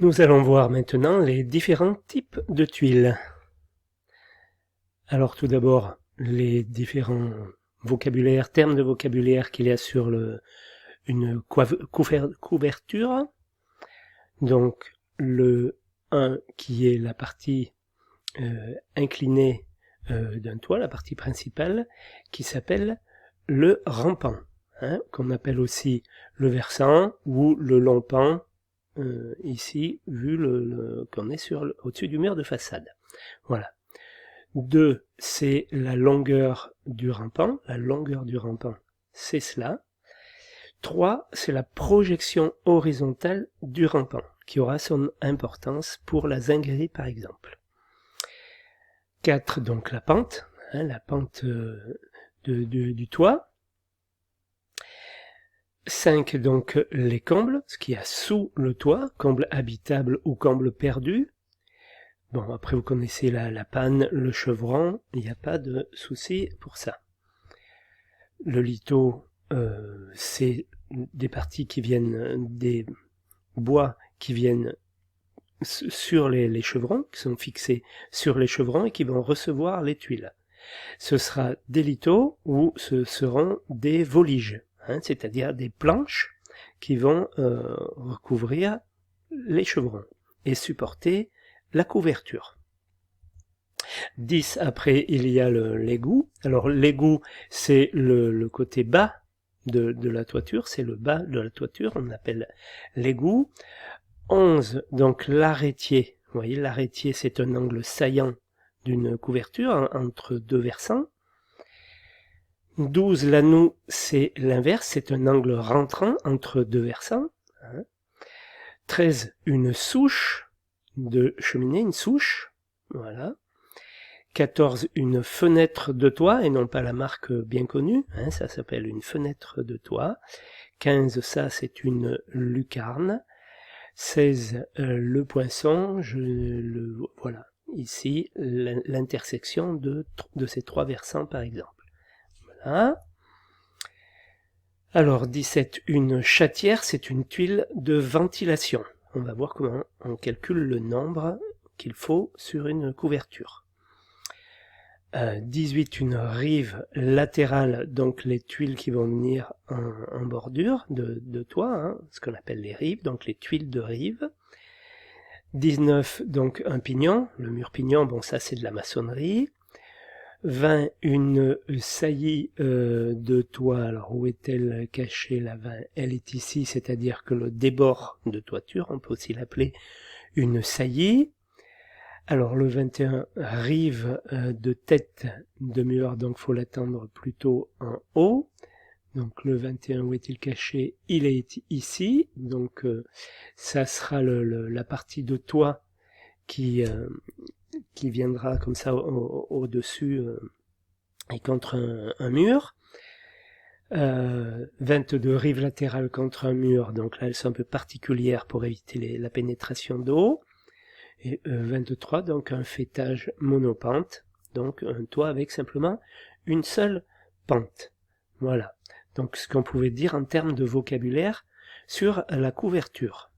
Nous allons voir maintenant les différents types de tuiles. Alors tout d'abord, les différents termes de vocabulaire qu'il y a sur une couverture. Donc le 1 qui est la partie inclinée d'un toit, la partie principale, qui s'appelle le rampant, qu'on appelle aussi le versant ou le long pan, ici, vu qu'on est au-dessus du mur de façade. Voilà. 2, c'est la longueur du rampant. La longueur du rampant, c'est cela. 3, c'est la projection horizontale du rampant, qui aura son importance pour la zinguerie, par exemple. 4, donc la pente, la pente du toit. 5, donc les combles, ce qu'il y a sous le toit, comble habitable ou comble perdu. Bon, après vous connaissez la panne, le chevron, il n'y a pas de souci pour ça. Le lito, c'est des parties qui viennent, des bois qui viennent sur les chevrons, qui sont fixés sur les chevrons et qui vont recevoir les tuiles. Ce sera des litos ou ce seront des voliges, c'est-à-dire des planches qui vont recouvrir les chevrons et supporter la couverture. 10, après, il y a l'égout. Alors l'égout, c'est le côté bas de la toiture, c'est le bas de la toiture, on appelle l'égout. 11, donc l'arrêtier. Vous voyez, l'arrêtier, c'est un angle saillant d'une couverture entre deux versants. 12, l'anou, c'est l'inverse, c'est un angle rentrant entre deux versants. 13, une souche de cheminée, une souche, voilà. 14, une fenêtre de toit, et non pas la marque bien connue, ça s'appelle une fenêtre de toit. 15, ça c'est une lucarne. 16, le poinçon, voilà, ici, l'intersection de ces trois versants par exemple. Voilà. Alors 17, une chatière, c'est une tuile de ventilation. On va voir comment on calcule le nombre qu'il faut sur une couverture. 18, une rive latérale, donc les tuiles qui vont venir en bordure de toit, ce qu'on appelle les rives, donc les tuiles de rive. 19, donc un pignon, le mur pignon, bon ça c'est de la maçonnerie. 20, une saillie de toit. Alors où est-elle cachée la 20? Elle est ici, c'est-à-dire que le débord de toiture, on peut aussi l'appeler une saillie. Alors le 21, rive de tête de mur, donc faut l'attendre plutôt en haut. Donc le 21, où est-il caché? Il est ici, donc ça sera la partie de toit qui viendra comme ça au-dessus et contre un mur. 22, rive latérale contre un mur, donc là elles sont un peu particulières pour éviter la pénétration d'eau. Et 23, donc un faîtage monopente, donc un toit avec simplement une seule pente. Voilà, donc ce qu'on pouvait dire en termes de vocabulaire sur la couverture.